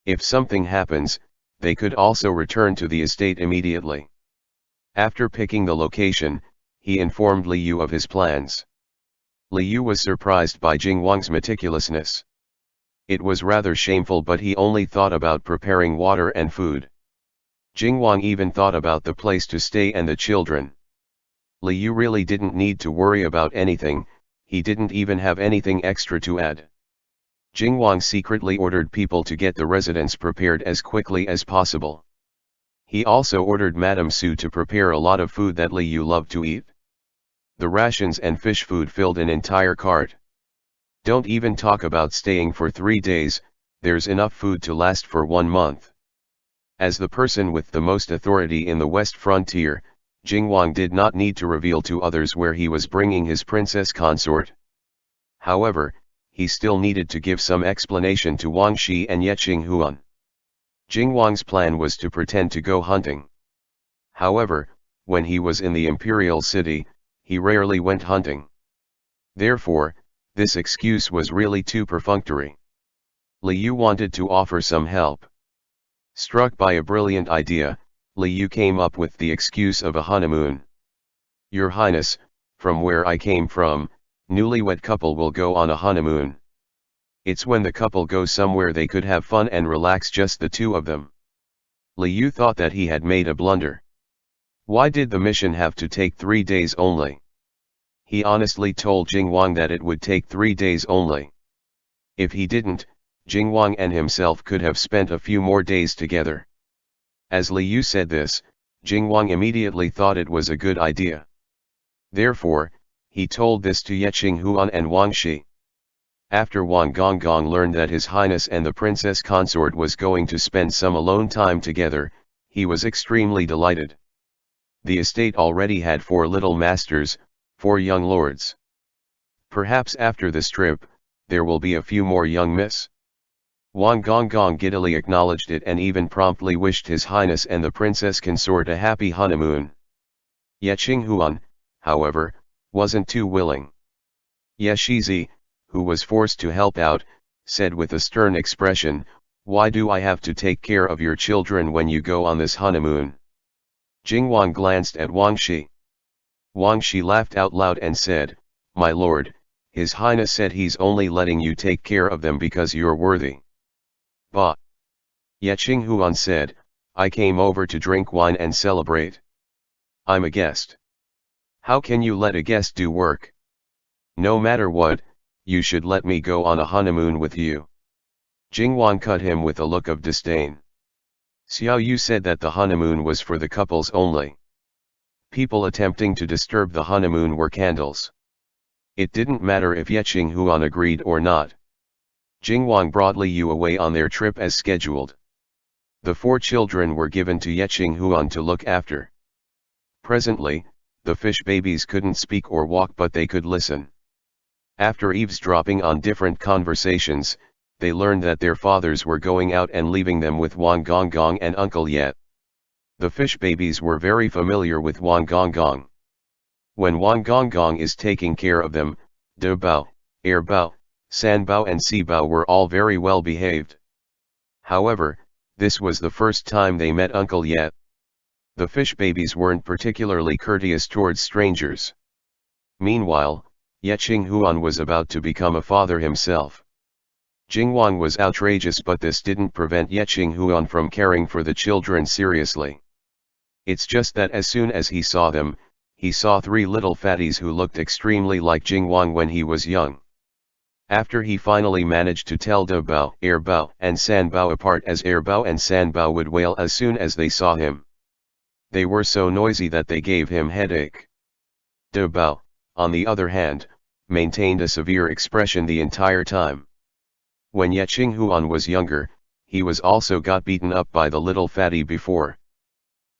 If something happens, they could also return to the estate immediately. After picking the location, he informed Liu of his plans. Liu was surprised by Jingwang's meticulousness. It was rather shameful, but he only thought about preparing water and food. Jingwang even thought about the place to stay and the children. Liu really didn't need to worry about anything, he didn't even have anything extra to add. Jingwang secretly ordered people to get the residence prepared as quickly as possible. He also ordered Madame Su to prepare a lot of food that Liu loved to eat. The rations and fish food filled an entire cart. Don't even talk about staying for 3 days, there's enough food to last for 1 month. As the person with the most authority in the west frontier, Jingwang did not need to reveal to others where he was bringing his princess consort. However, he still needed to give some explanation to Wang Shi and Ye Xinghuan. Jingwang's plan was to pretend to go hunting. However, when he was in the imperial city, he rarely went hunting. Therefore, this excuse was really too perfunctory. Liu wanted to offer some help. Struck by a brilliant idea, Liu came up with the excuse of a honeymoon. Your Highness, from where I came from, newlywed couple will go on a honeymoon. It's when the couple goes somewhere they could have fun and relax, just the 2 of them. Liu thought that he had made a blunder. Why did the mission have to take 3 days only? He honestly told Jingwang that it would take 3 days only. If he didn't, Jingwang and himself could have spent a few more days together. As Liu said this, Jingwang immediately thought it was a good idea. Therefore, he told this to Ye Xinghuan and Wang Shi. After Wang Gonggong learned that His Highness and the princess consort was going to spend some alone time together, he was extremely delighted. The estate already had 4 little masters, 4 young lords. Perhaps after this trip, there will be a few more young miss. Wang Gonggong giddily acknowledged it and even promptly wished His Highness and the princess consort a happy honeymoon. Ye Xinghuan, however, wasn't too willing. Ye Shizi, who was forced to help out, said with a stern expression, "Why do I have to take care of your children when you go on this honeymoon?" Jingwang glanced at Wang Shi. Wang Shi laughed out loud and said, "My lord, His Highness said he's only letting you take care of them because you're worthy." Bah! Ye Xinghuan said, "I came over to drink wine and celebrate." I'm a guest. How can you let a guest do work? No matter what, you should let me go on a honeymoon with you. Jingwang cut him with a look of disdain. Xiao Yu said that the honeymoon was for the couples only. People attempting to disturb the honeymoon were candles. It didn't matter if Ye Qinghuan agreed or not. Jingwang brought Li Yu away on their trip as scheduled. The 4 children were given to Ye Qinghuan to look after. Presently, the fish babies couldn't speak or walk, but they could listen. After eavesdropping on different conversations, they learned that their fathers were going out and leaving them with Wang Gonggong and Uncle Yet. The fish babies were very familiar with Wang Gonggong. When Wang Gonggong is taking care of them, De Bao, Air Bao, San Bao and Si Bao were all very well behaved. However, this was the first time they met Uncle Yet. The fish babies weren't particularly courteous towards strangers. Meanwhile, Ye Qinghuan was about to become a father himself. Jingwang was outrageous, but this didn't prevent Ye Qinghuan from caring for the children seriously. It's just that as soon as he saw them, he saw 3 little fatties who looked extremely like Jingwang when he was young. After he finally managed to tell De Bao, Air Bao and San Bao apart, as Air Bao and San Bao would wail as soon as they saw him. They were so noisy that they gave him headache. De Bao, on the other hand, maintained a severe expression the entire time. When Ye Qinghuan was younger, he was also got beaten up by the little fatty before.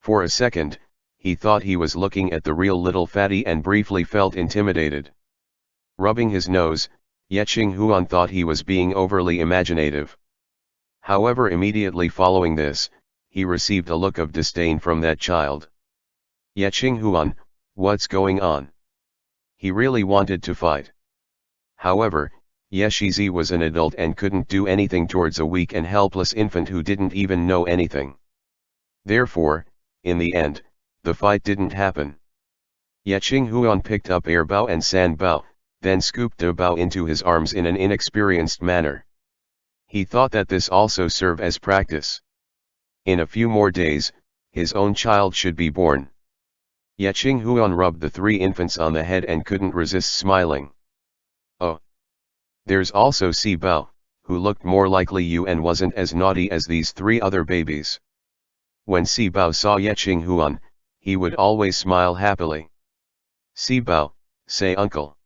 For a second, he thought he was looking at the real little fatty and briefly felt intimidated. Rubbing his nose, Ye Qinghuan thought he was being overly imaginative. However, immediately following this, he received a look of disdain from that child. Ye Qinghuan, what's going on? He really wanted to fight. However, Ye Shizi was an adult and couldn't do anything towards a weak and helpless infant who didn't even know anything. Therefore, in the end, the fight didn't happen. Ye Qinghuan picked up Air Bao and San Bao, then scooped De Bao into his arms in an inexperienced manner. He thought that this also served as practice. In a few more days, his own child should be born. Ye Qinghuan rubbed the 3 infants on the head and couldn't resist smiling. Oh! There's also Si Bao, who looked more like Li Yu and wasn't as naughty as these 3 other babies. When Si Bao saw Ye Qinghuan, he would always smile happily. Si Bao, say uncle.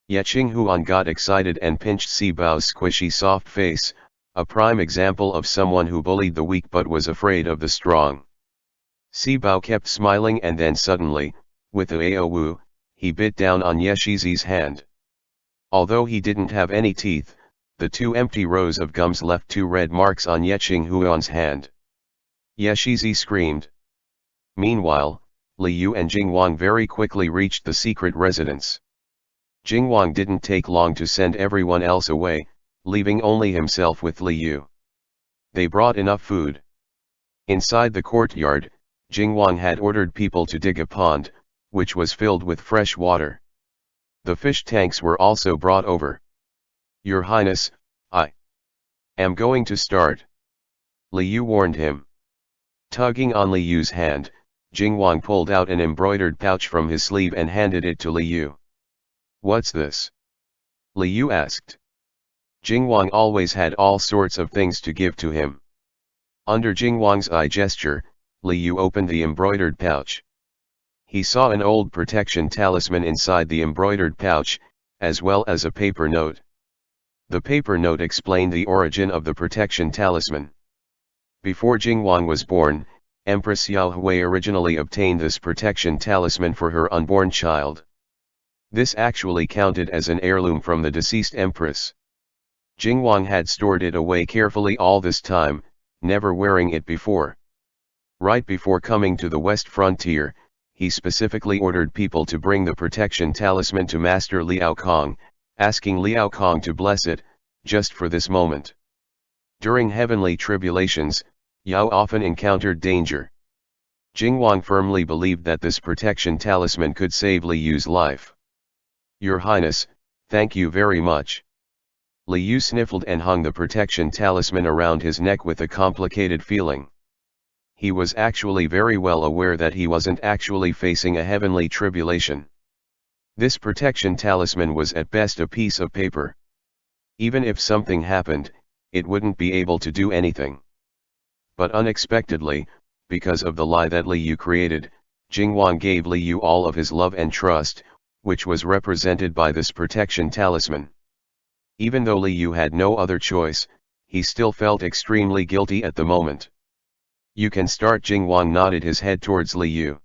Ye Qinghuan got excited and pinched Si Bao's squishy soft face, a prime example of someone who bullied the weak but was afraid of the strong. Si Bao kept smiling, and then suddenly, with a Aowu, he bit down on Ye Shizi's hand. Although he didn't have any teeth, the 2 empty rows of gums left 2 red marks on Ye Qinghuan's hand. Ye Shizi screamed. Meanwhile, Li Yu and Jingwang very quickly reached the secret residence. Jingwang didn't take long to send everyone else away, leaving only himself with Li Yu. They brought enough food. Inside the courtyard, Jingwang had ordered people to dig a pond, which was filled with fresh water. The fish tanks were also brought over. Your Highness, I am going to start. Li Yu warned him. Tugging on Li Yu's hand, Jingwang pulled out an embroidered pouch from his sleeve and handed it to Li Yu. What's this? Li Yu asked. Jingwang always had all sorts of things to give to him. Under Jingwang's eye gesture, Li Yu opened the embroidered pouch. He saw an old protection talisman inside the embroidered pouch, as well as a paper note. The paper note explained the origin of the protection talisman. Before Jingwang was born, Empress Xiao Hui originally obtained this protection talisman for her unborn child. This actually counted as an heirloom from the deceased empress. Jingwang had stored it away carefully all this time, never wearing it before. Right before coming to the west frontier, he specifically ordered people to bring the protection talisman to Master Liao Kong, asking Liao Kong to bless it, just for this moment. During heavenly tribulations, Yao often encountered danger. Jingwang firmly believed that this protection talisman could save Li Yu's life. Your Highness, thank you very much. Li Yu sniffled and hung the protection talisman around his neck with a complicated feeling. He was actually very well aware that he wasn't actually facing a heavenly tribulation. This protection talisman was at best a piece of paper. Even if something happened, it wouldn't be able to do anything. But unexpectedly, because of the lie that Li Yu created, Jingwang gave Li Yu all of his love and trust, which was represented by this protection talisman. Even though Li Yu had no other choice, he still felt extremely guilty at the moment. "You can start." Jingwang nodded his head towards Li Yu.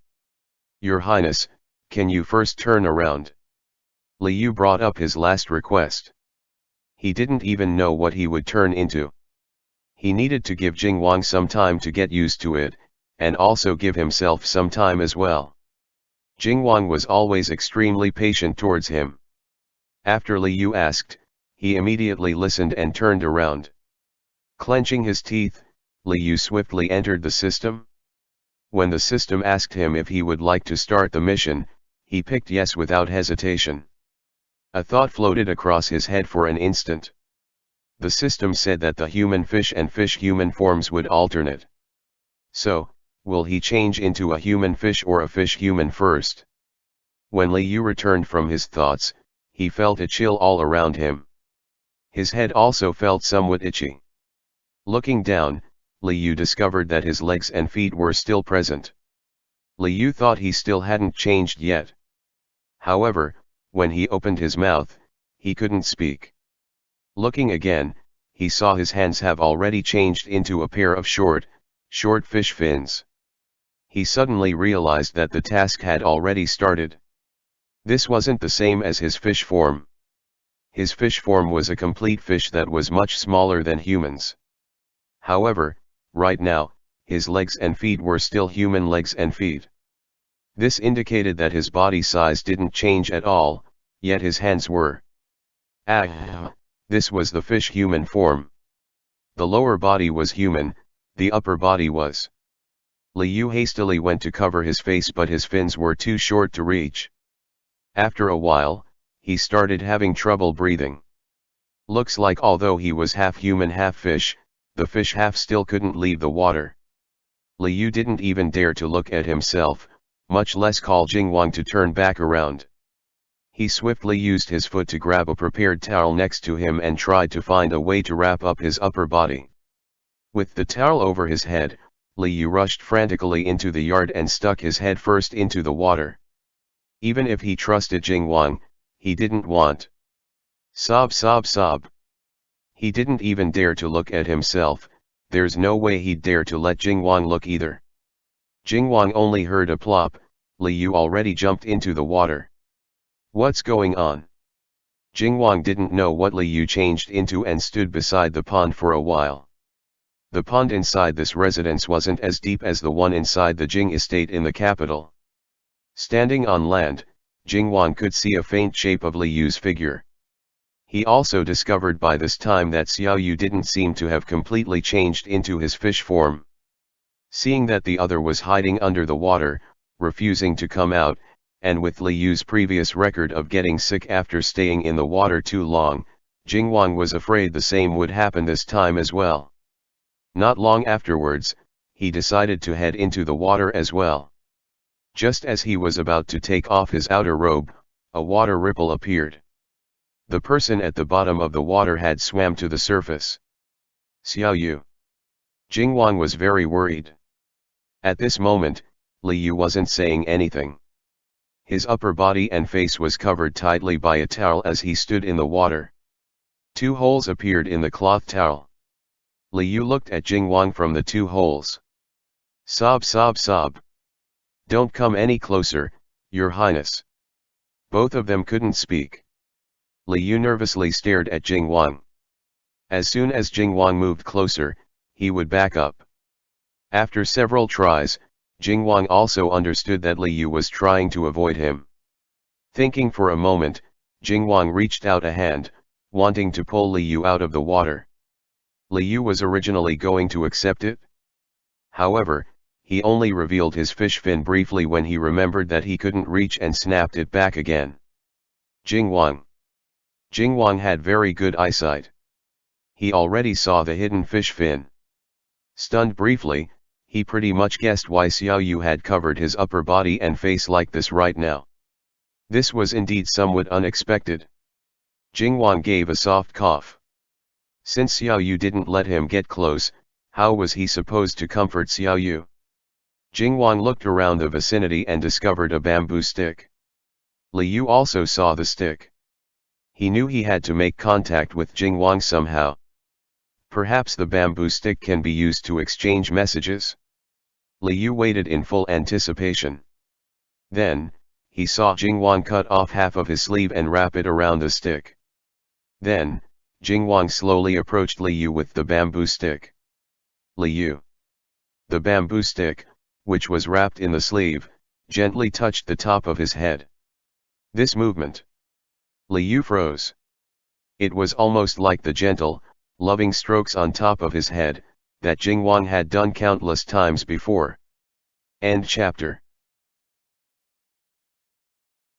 "Your Highness, can you first turn around?" Li Yu brought up his last request. He didn't even know what he would turn into. He needed to give Jingwang some time to get used to it, and also give himself some time as well. Jingwang was always extremely patient towards him. After Li Yu asked, he immediately listened and turned around. Clenching his teeth, Li Yu swiftly entered the system. When the system asked him if he would like to start the mission, he picked yes without hesitation. A thought floated across his head for an instant. The system said that the human fish and fish-human forms would alternate. So, will he change into a human fish or a fish-human first? When Li Yu returned from his thoughts, he felt a chill all around him. His head also felt somewhat itchy. Looking down, Li Yu discovered that his legs and feet were still present. Li Yu thought he still hadn't changed yet. However, when he opened his mouth, he couldn't speak. Looking again, he saw his hands have already changed into a pair of short fish fins. He suddenly realized that the task had already started. This wasn't the same as his fish form. His fish form was a complete fish that was much smaller than humans. However, right now, his legs and feet were still human legs and feet. This indicated that his body size didn't change at all, yet his hands were. This was the fish-human form. The lower body was human, the upper body was. Li Yu hastily went to cover his face, but his fins were too short to reach. After a while, he started having trouble breathing. Looks like although he was half human half fish, the fish half still couldn't leave the water. Li Yu didn't even dare to look at himself, much less call Jingwang to turn back around. He swiftly used his foot to grab a prepared towel next to him and tried to find a way to wrap up his upper body. With the towel over his head, Li Yu rushed frantically into the yard and stuck his head first into the water. Even if he trusted Jingwang, he didn't want. Sob. He didn't even dare to look at himself. There's no way he'd dare to let Jingwang look either. Jingwang only heard a plop. Li Yu already jumped into the water. What's going on? Jingwang didn't know what Li Yu changed into and stood beside the pond for a while. The pond inside this residence wasn't as deep as the one inside the Jing estate in the capital. Standing on land, Jingwang could see a faint shape of Li Yu's figure. He also discovered by this time that Xiao Yu didn't seem to have completely changed into his fish form. Seeing that the other was hiding under the water, refusing to come out, and with Li Yu's previous record of getting sick after staying in the water too long, Jingwang was afraid the same would happen this time as well. Not long afterwards, he decided to head into the water as well. Just as he was about to take off his outer robe, a water ripple appeared. The person at the bottom of the water had swam to the surface. Xiao Yu. Jingwang was very worried. At this moment, Li Yu wasn't saying anything. His upper body and face was covered tightly by a towel as he stood in the water. 2 holes appeared in the cloth towel. Li Yu looked at Jingwang from the 2 holes. Sob. Don't come any closer, Your Highness. Both of them couldn't speak. Li Yu nervously stared at Jingwang. As soon as Jingwang moved closer, he would back up. After several tries, Jingwang also understood that Li Yu was trying to avoid him. Thinking for a moment, Jingwang reached out a hand, wanting to pull Li Yu out of the water. Li Yu was originally going to accept it. However, he only revealed his fish fin briefly when he remembered that he couldn't reach and snapped it back again. Jingwang had very good eyesight. He already saw the hidden fish fin. Stunned briefly, He pretty much guessed why Xiao Yu had covered his upper body and face like this right now. This was indeed somewhat unexpected. Jingwang gave a soft cough. Since Xiao Yu didn't let him get close, how was he supposed to comfort Xiao Yu? Jingwang looked around the vicinity and discovered a bamboo stick. Li Yu also saw the stick. He knew he had to make contact with Jingwang somehow. Perhaps the bamboo stick can be used to exchange messages. Li Yu waited in full anticipation. Then, he saw Jingwang cut off half of his sleeve and wrap it around the stick. Then, Jingwang slowly approached Li Yu with the bamboo stick. Li Yu. The bamboo stick, which was wrapped in the sleeve, gently touched the top of his head. This movement. Li Yu froze. It was almost like the gentle, loving strokes on top of his head, that Jingwang had done countless times before. End chapter.